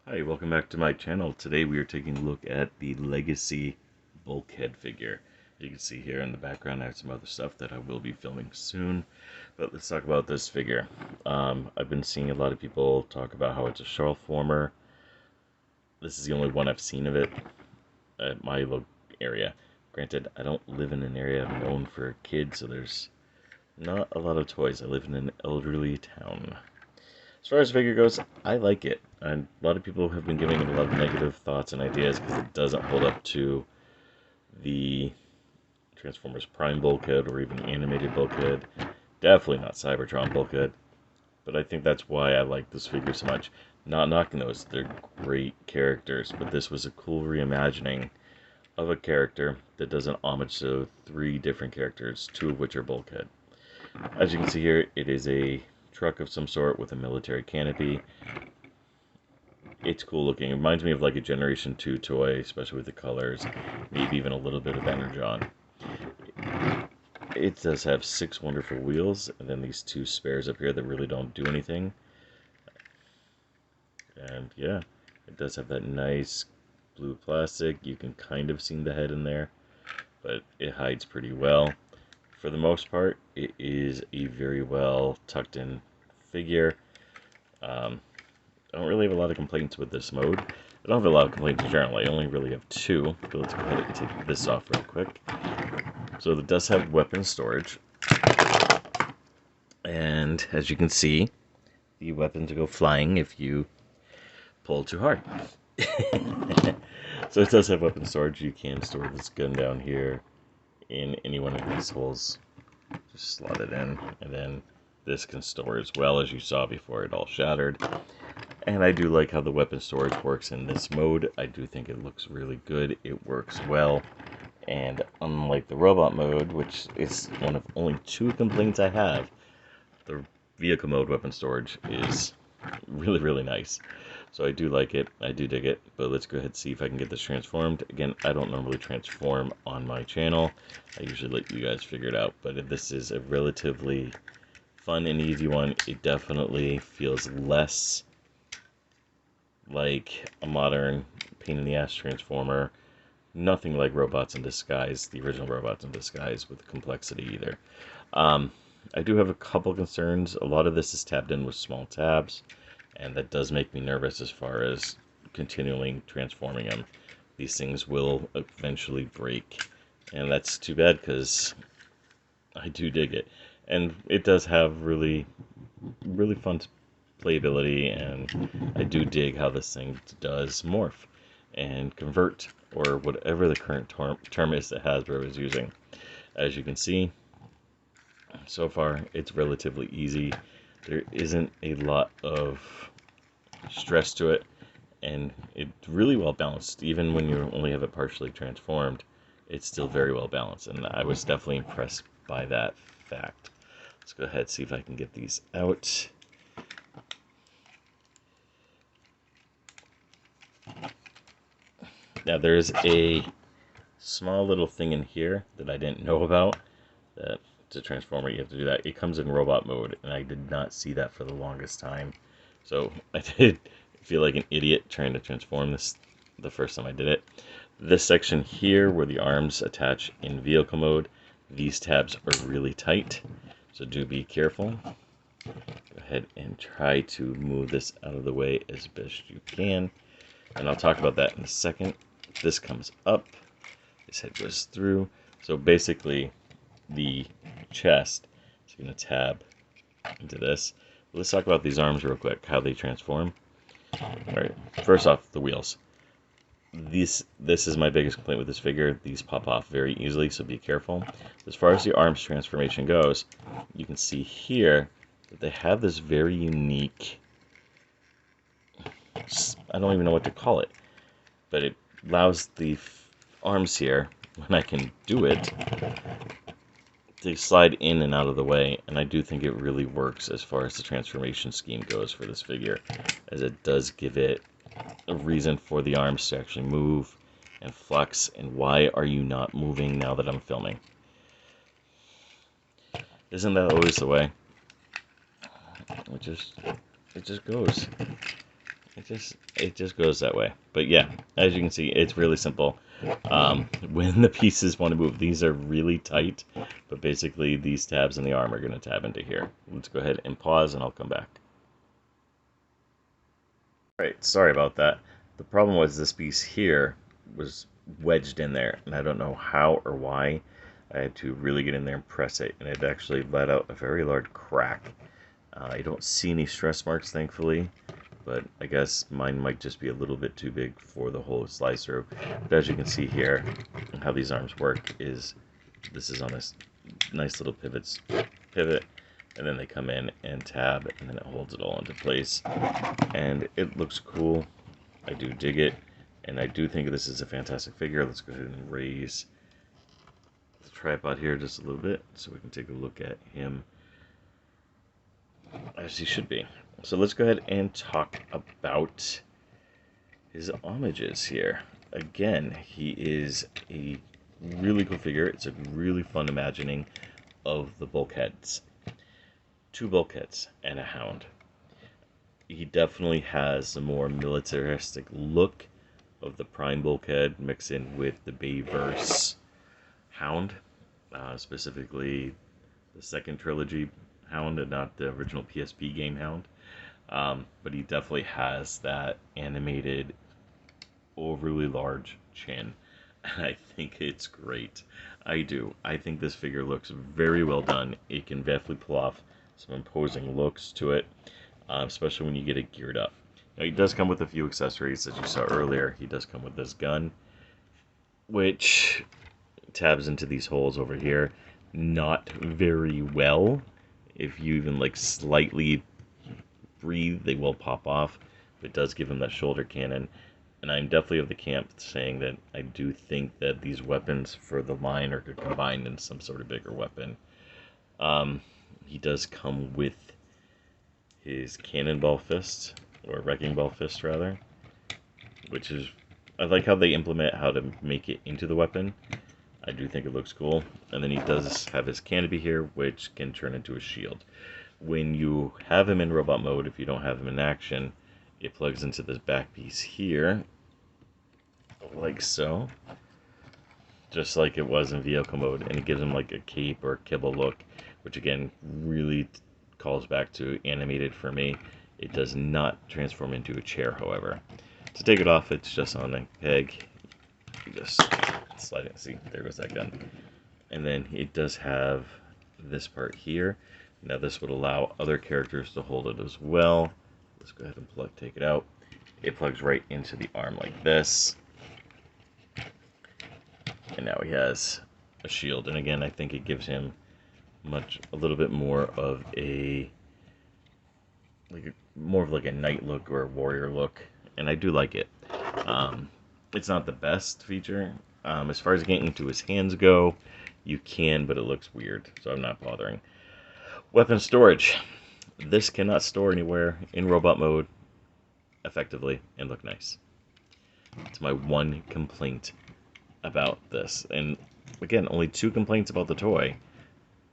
Hi, welcome back to my channel. Today we are taking a look at the Legacy Bulkhead figure. You can see here in the background I have some other stuff that I will be filming soon. But let's talk about this figure. I've been seeing a lot of people talk about how it's a shell former. This is the only one I've seen of it at my local area. Granted, I don't live in an area known for kids, so there's not a lot of toys. I live in an elderly town. As far as the figure goes, I like it. And a lot of people have been giving it a lot of negative thoughts and ideas because it doesn't hold up to the Transformers Prime Bulkhead or even animated Bulkhead. Definitely not Cybertron Bulkhead. But I think that's why I like this figure so much. Not knocking those, they're great characters, but this was a cool reimagining of a character that does an homage to three different characters, two of which are Bulkhead. As you can see here, it is a truck of some sort with a military canopy. It's cool looking. It reminds me of like a Generation 2 toy, especially with the colors, maybe even a little bit of Energon. It does have 6 wonderful wheels, and then these 2 spares up here that really don't do anything. And yeah, it does have that nice blue plastic. You can kind of see the head in there, but it hides pretty well. For the most part, it is a very well tucked in figure. I don't really have a lot of complaints with this mode. I don't have a lot of complaints in general. I only really have 2. But let's go ahead and take this off real quick. So it does have weapon storage. And as you can see, the weapons go flying if you pull too hard. So it does have weapon storage. You can store this gun down here in any one of these holes. Just slot it in, and then this can store as well, as you saw before it all shattered. And I do like how the weapon storage works in this mode. I do think it looks really good. It works well. And unlike the robot mode, which is one of only 2 complaints I have, the vehicle mode weapon storage is really, really nice. So I do like it. I do dig it. But let's go ahead and see if I can get this transformed. Again, I don't normally transform on my channel. I usually let you guys figure it out. But if this is a relatively fun and easy one, it definitely feels less like a modern pain-in-the-ass transformer. Nothing like Robots in Disguise, the original Robots in Disguise, with complexity either. I do have a couple concerns. A lot of this is tabbed in with small tabs, and that does make me nervous as far as continually transforming them. These things will eventually break, and that's too bad because I do dig it. And it does have really, really fun playability, and I do dig how this thing does morph and convert, or whatever the current term is that Hasbro is using. As you can see, so far it's relatively easy. There isn't a lot of stress to it, and it's really well balanced. Even when you only have it partially transformed, it's still very well balanced, and I was definitely impressed by that fact. Let's go ahead and see if I can get these out. Now there's a small little thing in here that I didn't know about. That to transform it, you have to do that. It comes in robot mode, and I did not see that for the longest time. So I did feel like an idiot trying to transform this the first time I did it. This section here, where the arms attach in vehicle mode, these tabs are really tight, so do be careful. Go ahead and try to move this out of the way as best you can, and I'll talk about that in a second. This comes up, this head goes through. So basically, the chest is going to tab into this. Let's talk about these arms real quick, how they transform. Alright, first off, the wheels. This is my biggest complaint with this figure. These pop off very easily, so be careful. As far as the arms transformation goes, you can see here that they have this very unique, I don't even know what to call it, but it allows the arms here, when I can do it, to slide in and out of the way, and I do think it really works as far as the transformation scheme goes for this figure, as it does give it a reason for the arms to actually move and flex. And why are you not moving now that I'm filming? Isn't that always the way? It just goes. it just goes that way. But yeah, as you can see, it's really simple. When the pieces want to move, these are really tight, but basically these tabs in the arm are going to tab into here. Let's go ahead and pause and I'll come back. Alright, sorry about that. The problem was this piece here was wedged in there, and I don't know how or why. I had to really get in there and press it, and it actually let out a very large crack. I don't see any stress marks, thankfully, but I guess mine might just be a little bit too big for the hole to slice through. But as you can see here, how these arms work is this is on this nice little pivot, and then they come in and tab, and then it holds it all into place. And it looks cool. I do dig it, and I do think this is a fantastic figure. Let's go ahead and raise the tripod here just a little bit so we can take a look at him as he should be. So let's go ahead and talk about his homages here. Again, he is a really cool figure. It's a really fun imagining of the Bulkheads. 2 Bulkheads and a Hound. He definitely has a more militaristic look of the Prime Bulkhead mixed in with the Bayverse Hound, specifically the second trilogy Hound and not the original PSP game Hound. But he definitely has that animated, overly large chin. And I think it's great. I do. I think this figure looks very well done. It can definitely pull off some imposing looks to it, especially when you get it geared up. Now, he does come with a few accessories, as you saw earlier. He does come with this gun, which tabs into these holes over here. Not very well. If you even like slightly breathe, they will pop off. It does give him that shoulder cannon. And I'm definitely of the camp saying that I do think that these weapons for the line are combined in some sort of bigger weapon. He does come with his cannonball fist, or wrecking ball fist rather, which is, I like how they implement how to make it into the weapon. I do think it looks cool. And then he does have his canopy here, which can turn into a shield. When you have him in robot mode, if you don't have him in action, it plugs into this back piece here, like so, just like it was in vehicle mode, and it gives him like a cape or kibble look, which again really calls back to animated for me. It does not transform into a chair, however. To take it off, it's just on a peg. You just slide it. See, there goes that gun. And then it does have this part here. Now this would allow other characters to hold it as well. Let's go ahead and take it out. It plugs right into the arm like this. And now he has a shield. And again, I think it gives him a little bit more of a knight look or a warrior look. And I do like it. It's not the best feature. As far as getting to his hands go, you can, but it looks weird, so I'm not bothering. Weapon storage. This cannot store anywhere in robot mode effectively and look nice. It's my one complaint about this. And again, only 2 complaints about the toy.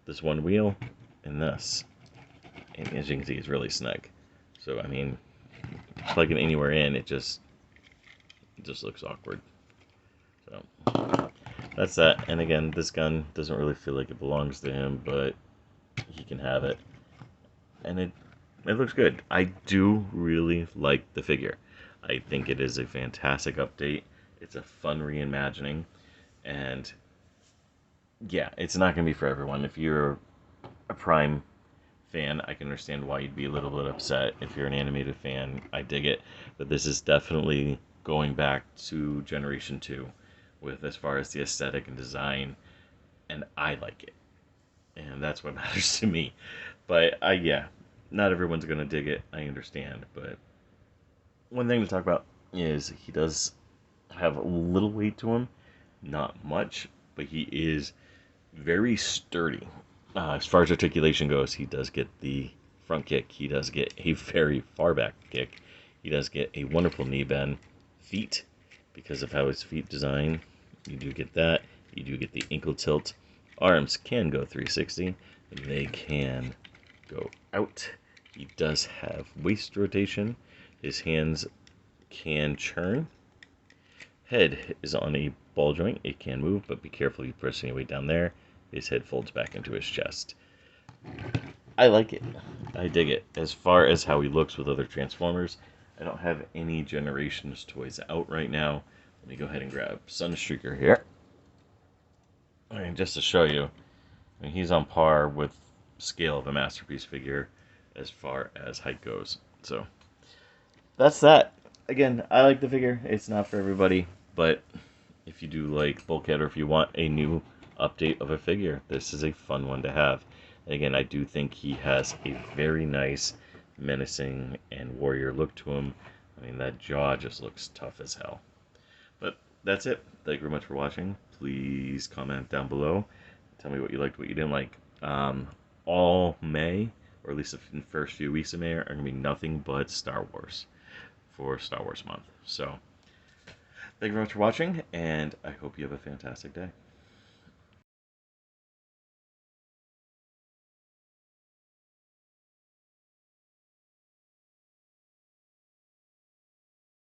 This one wheel and this. And as you can see, it's really snug. So, I mean, plugging anywhere in, it just looks awkward. So, that's that. And again, this gun doesn't really feel like it belongs to him, but he can have it. And it looks good. I do really like the figure. I think it is a fantastic update. It's a fun reimagining. And yeah, it's not going to be for everyone. If you're a Prime fan, I can understand why you'd be a little bit upset. If you're an animated fan, I dig it. But this is definitely going back to Generation 2 with as far as the aesthetic and design. And I like it. And that's what matters to me. But yeah, not everyone's going to dig it. I understand. But one thing to talk about is he does have a little weight to him. Not much, but he is very sturdy. As far as articulation goes, he does get the front kick. He does get a very far back kick. He does get a wonderful knee bend. Feet, because of how his feet design, you do get that. You do get the ankle tilt. Arms can go 360. They can go out. He does have waist rotation. His hands can churn. Head is on a ball joint. It can move, but be careful you pressing your weight down there. His head folds back into his chest. I like it. I dig it. As far as how he looks with other Transformers, I don't have any Generations toys out right now. Let me go ahead and grab Sunstreaker here. And just to show you, I mean, he's on par with scale of a Masterpiece figure as far as height goes. So that's that. Again, I like the figure. It's not for everybody, but if you do like Bulkhead or if you want a new update of a figure, this is a fun one to have. Again, I do think he has a very nice, menacing, and warrior look to him. I mean, that jaw just looks tough as hell. But that's it. Thank you very much for watching. Please comment down below. Tell me what you liked, what you didn't like. All May, or at least the first few weeks of May, are going to be nothing but Star Wars for Star Wars month. So, thank you very much for watching, and I hope you have a fantastic day.